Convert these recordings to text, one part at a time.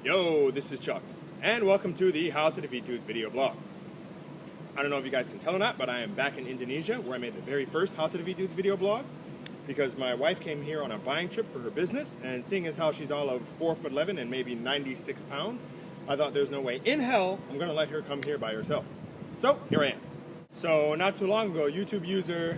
Yo, this is Chuck, and welcome to the How to Defeat Dudes video blog. I don't know if you guys can tell or not, but I am back in Indonesia, where I made the very first How to Defeat Dudes video blog, because my wife came here on a buying trip for her business, and seeing as how she's all of 4'11" and maybe 96 pounds, I thought there's no way in hell I'm going to let her come here by herself. So, here I am. So, not too long ago, YouTube user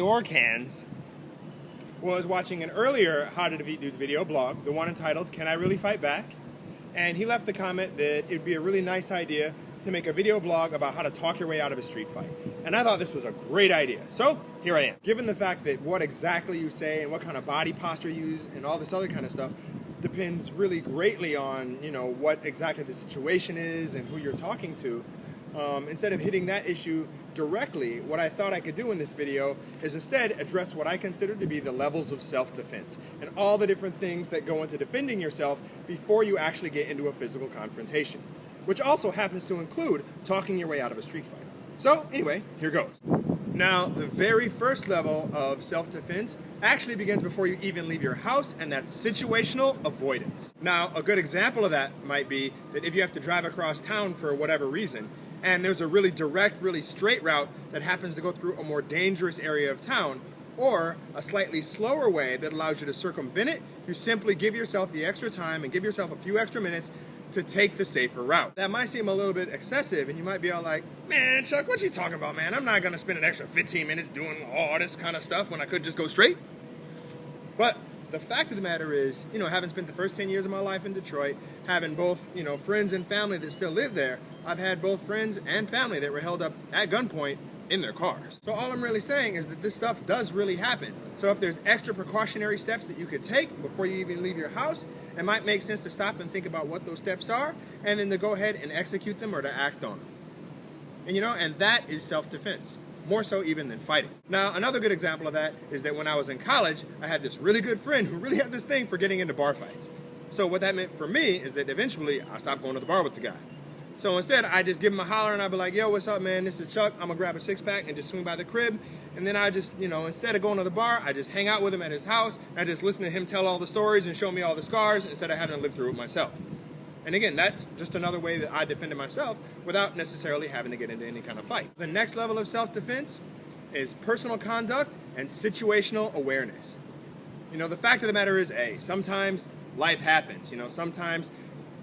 Orcans was watching an earlier How to Defeat Dudes video blog, the one entitled, Can I Really Fight Back? And he left the comment that it'd be a really nice idea to make a video blog about how to talk your way out of a street fight. And I thought this was a great idea. So, here I am. Given the fact that what exactly you say and what kind of body posture you use and all this other kind of stuff depends really greatly on, what exactly the situation is and who you're talking to, instead of hitting that issue directly, what I thought I could do in this video is instead address what I consider to be the levels of self-defense and all the different things that go into defending yourself before you actually get into a physical confrontation, which also happens to include talking your way out of a street fight. So anyway, here goes. Now, the very first level of self-defense actually begins before you even leave your house, and that's situational avoidance. Now, a good example of that might be that if you have to drive across town for whatever reason, and there's a really direct, really straight route that happens to go through a more dangerous area of town, or a slightly slower way that allows you to circumvent it, you simply give yourself the extra time and give yourself a few extra minutes to take the safer route. That might seem a little bit excessive, and you might be all like, man, Chuck, what you talking about, man? I'm not gonna spend an extra 15 minutes doing all this kind of stuff when I could just go straight. But the fact of the matter is, having spent the first 10 years of my life in Detroit, having both, friends and family that still live there, I've had both friends and family that were held up at gunpoint in their cars. So all I'm really saying is that this stuff does really happen. So if there's extra precautionary steps that you could take before you even leave your house, it might make sense to stop and think about what those steps are, and then to go ahead and execute them or to act on them. And that is self-defense. More so even than fighting. Now, another good example of that is that when I was in college, I had this really good friend who really had this thing for getting into bar fights. So what that meant for me is that eventually I stopped going to the bar with the guy. So instead, I just give him a holler and I'd be like, yo, what's up, man? This is Chuck. I'm gonna grab a six-pack and just swing by the crib. And then I just, instead of going to the bar, I just hang out with him at his house. I just listen to him tell all the stories and show me all the scars instead of having to live through it myself. And again, that's just another way that I defended myself without necessarily having to get into any kind of fight. The next level of self-defense is personal conduct and situational awareness. The fact of the matter is, sometimes life happens. Sometimes,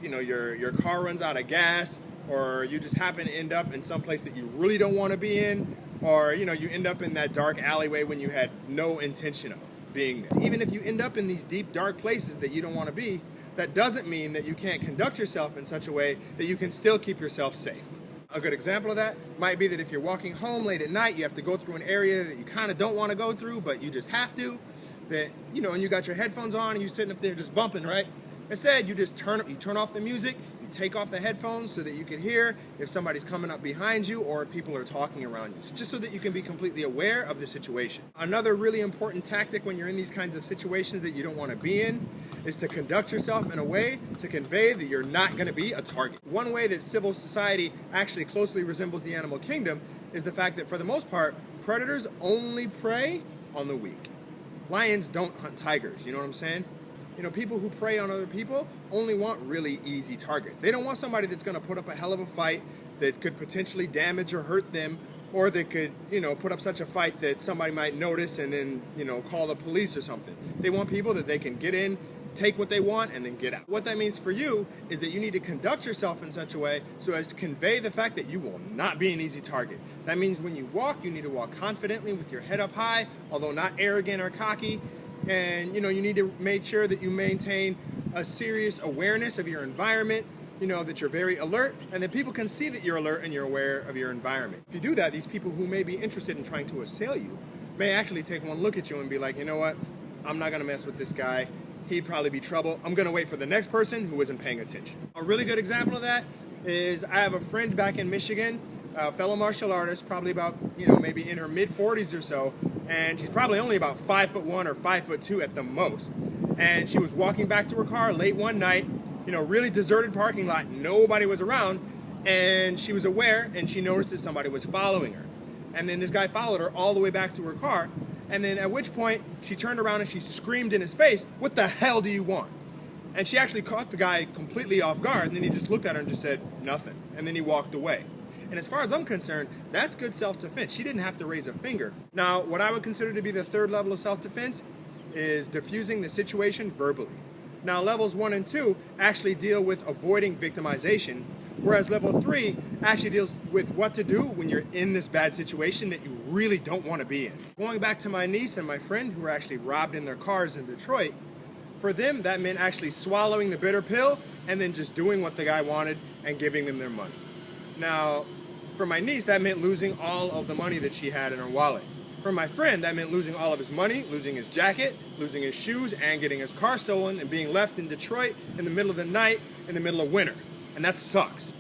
your car runs out of gas, or you just happen to end up in some place that you really don't want to be in, or, you end up in that dark alleyway when you had no intention of being there. Even if you end up in these deep, dark places that you don't want to be, that doesn't mean that you can't conduct yourself in such a way that you can still keep yourself safe. A good example of that might be that if you're walking home late at night, you have to go through an area that you kind of don't want to go through, but you just have to, and you got your headphones on and you're sitting up there just bumping, right? Instead, you just turn off the music, you take off the headphones so that you can hear if somebody's coming up behind you or people are talking around you, just so that you can be completely aware of the situation. Another really important tactic when you're in these kinds of situations that you don't want to be in is to conduct yourself in a way to convey that you're not going to be a target. One way that civil society actually closely resembles the animal kingdom is the fact that for the most part, predators only prey on the weak. Lions don't hunt tigers, you know what I'm saying? People who prey on other people only want really easy targets. They don't want somebody that's going to put up a hell of a fight that could potentially damage or hurt them, or that could, put up such a fight that somebody might notice and then, call the police or something. They want people that they can get in, take what they want, and then get out. What that means for you is that you need to conduct yourself in such a way so as to convey the fact that you will not be an easy target. That means when you walk, you need to walk confidently with your head up high, although not arrogant or cocky. And, you need to make sure that you maintain a serious awareness of your environment, that you're very alert, and that people can see that you're alert and you're aware of your environment. If you do that, these people who may be interested in trying to assail you may actually take one look at you and be like, you know what, I'm not going to mess with this guy. He'd probably be trouble. I'm going to wait for the next person who isn't paying attention. A really good example of that is I have a friend back in Michigan, a fellow martial artist, probably about, maybe in her mid-40s or so, and she's probably only about 5'1" or 5'2" at the most. And she was walking back to her car late one night, really deserted parking lot, nobody was around, and she was aware and she noticed that somebody was following her. And then this guy followed her all the way back to her car, and then at which point she turned around and she screamed in his face, "What the hell do you want?" And she actually caught the guy completely off guard, and then he just looked at her and just said nothing, and then he walked away. And as far as I'm concerned, that's good self-defense. She didn't have to raise a finger. Now, what I would consider to be the third level of self-defense is diffusing the situation verbally. Now, levels 1 and 2 actually deal with avoiding victimization, whereas level 3 actually deals with what to do when you're in this bad situation that you really don't want to be in. Going back to my niece and my friend who were actually robbed in their cars in Detroit, for them, that meant actually swallowing the bitter pill and then just doing what the guy wanted and giving them their money. Now, for my niece, that meant losing all of the money that she had in her wallet. For my friend, that meant losing all of his money, losing his jacket, losing his shoes, and getting his car stolen and being left in Detroit in the middle of the night, in the middle of winter. And that sucks.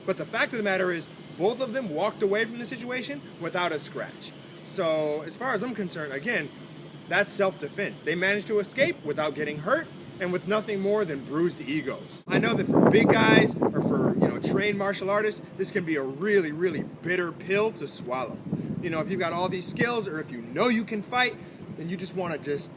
But the fact of the matter is, both of them walked away from the situation without a scratch. So, as far as I'm concerned, again, that's self-defense. They managed to escape without getting hurt and with nothing more than bruised egos. I know that for big guys or for, trained martial artists, this can be a really, really bitter pill to swallow. If you've got all these skills or if you know you can fight, then you just want to just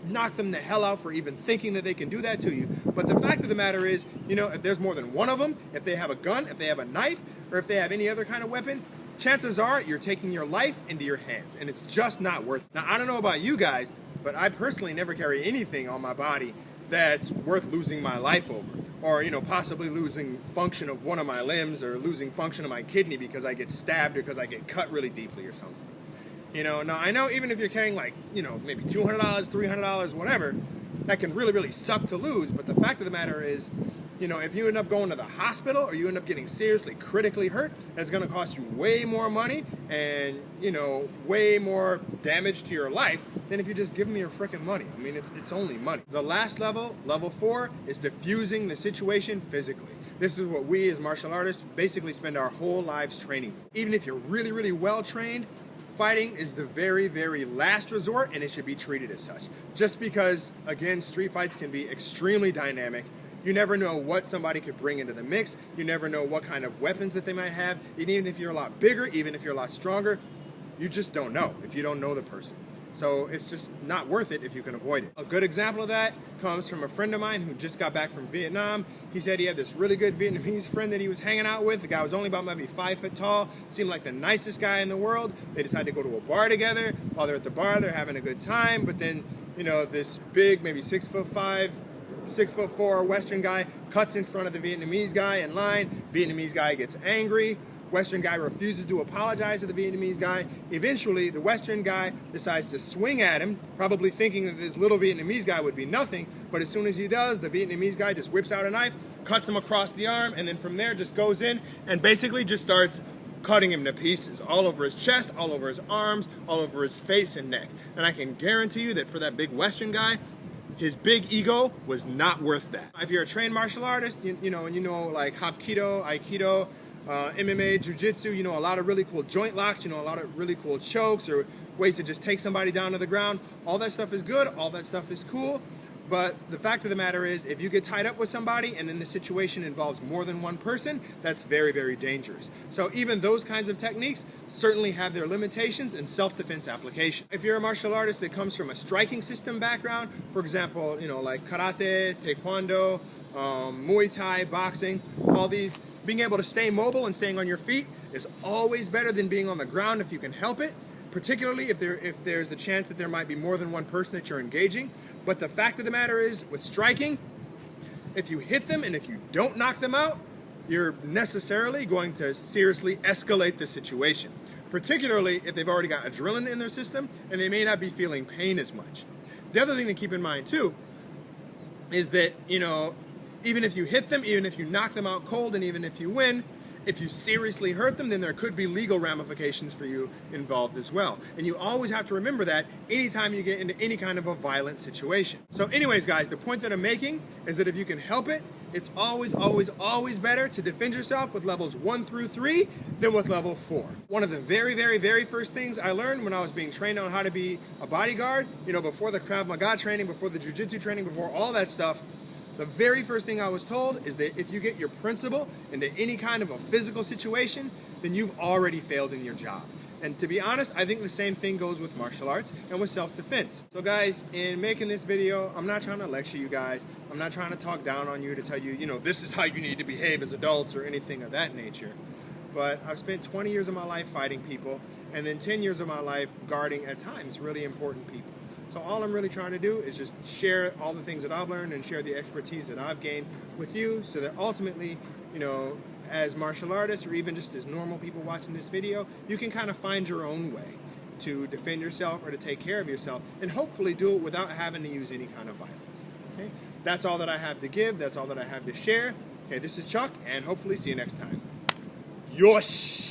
knock them the hell out for even thinking that they can do that to you. But the fact of the matter is, if there's more than one of them, if they have a gun, if they have a knife, or if they have any other kind of weapon, chances are you're taking your life into your hands, and it's just not worth it. Now, I don't know about you guys, but I personally never carry anything on my body that's worth losing my life over, or possibly losing function of one of my limbs, or losing function of my kidney because I get stabbed or because I get cut really deeply or something. Now I know even if you're carrying like, maybe $200, $300, whatever, that can really, really suck to lose. But the fact of the matter is, if you end up going to the hospital or you end up getting seriously critically hurt, that's going to cost you way more money and, way more damage to your life than if you just give me your frickin' money. I mean, it's only money. The last level, level 4, is diffusing the situation physically. This is what we as martial artists basically spend our whole lives training for. Even if you're really, really well trained, fighting is the very, very last resort, and it should be treated as such. Just because, again, street fights can be extremely dynamic. You never know what somebody could bring into the mix. You never know what kind of weapons that they might have. And even if you're a lot bigger, even if you're a lot stronger, you just don't know if you don't know the person. So it's just not worth it if you can avoid it. A good example of that comes from a friend of mine who just got back from Vietnam. He said he had this really good Vietnamese friend that he was hanging out with. The guy was only about maybe 5 foot tall, seemed like the nicest guy in the world. They decided to go to a bar together. While they're at the bar, they're having a good time. But then, this big, maybe 6'5", 6'4" Western guy cuts in front of the Vietnamese guy in line. Vietnamese guy gets angry. Western guy refuses to apologize to the Vietnamese guy. Eventually, the Western guy decides to swing at him, probably thinking that this little Vietnamese guy would be nothing. But as soon as he does, the Vietnamese guy just whips out a knife, cuts him across the arm, and then from there just goes in and basically just starts cutting him to pieces, all over his chest, all over his arms, all over his face and neck. And I can guarantee you that for that big Western guy, his big ego was not worth that. If you're a trained martial artist, and like Hapkido, Aikido, MMA, Jiu-Jitsu, a lot of really cool joint locks, a lot of really cool chokes or ways to just take somebody down to the ground. All that stuff is good, all that stuff is cool, but the fact of the matter is, if you get tied up with somebody and then the situation involves more than one person, that's very, very dangerous. So even those kinds of techniques certainly have their limitations and self-defense application. If you're a martial artist that comes from a striking system background, for example, like karate, taekwondo, Muay Thai, boxing, all these, being able to stay mobile and staying on your feet is always better than being on the ground if you can help it, particularly if there's the chance that there might be more than one person that you're engaging. But the fact of the matter is, with striking, if you hit them and if you don't knock them out, you're necessarily going to seriously escalate the situation, particularly if they've already got adrenaline in their system and they may not be feeling pain as much. The other thing to keep in mind too is that, even if you hit them, even if you knock them out cold, and even if you win, if you seriously hurt them, then there could be legal ramifications for you involved as well. And you always have to remember that anytime you get into any kind of a violent situation. So anyways, guys, the point that I'm making is that if you can help it, it's always, always, always better to defend yourself with levels 1 through 3 than with level 4. One of the very, very, very first things I learned when I was being trained on how to be a bodyguard, before the Krav Maga training, before the Jiu-Jitsu training, before all that stuff, the very first thing I was told is that if you get your principal into any kind of a physical situation, then you've already failed in your job. And to be honest, I think the same thing goes with martial arts and with self-defense. So guys, in making this video, I'm not trying to lecture you guys. I'm not trying to talk down on you to tell you, this is how you need to behave as adults or anything of that nature. But I've spent 20 years of my life fighting people, and then 10 years of my life guarding, at times, really important people. So all I'm really trying to do is just share all the things that I've learned and share the expertise that I've gained with you, so that ultimately, as martial artists or even just as normal people watching this video, you can kind of find your own way to defend yourself or to take care of yourself, and hopefully do it without having to use any kind of violence. Okay? That's all that I have to give. That's all that I have to share. Okay, this is Chuck, and hopefully see you next time. Yosh!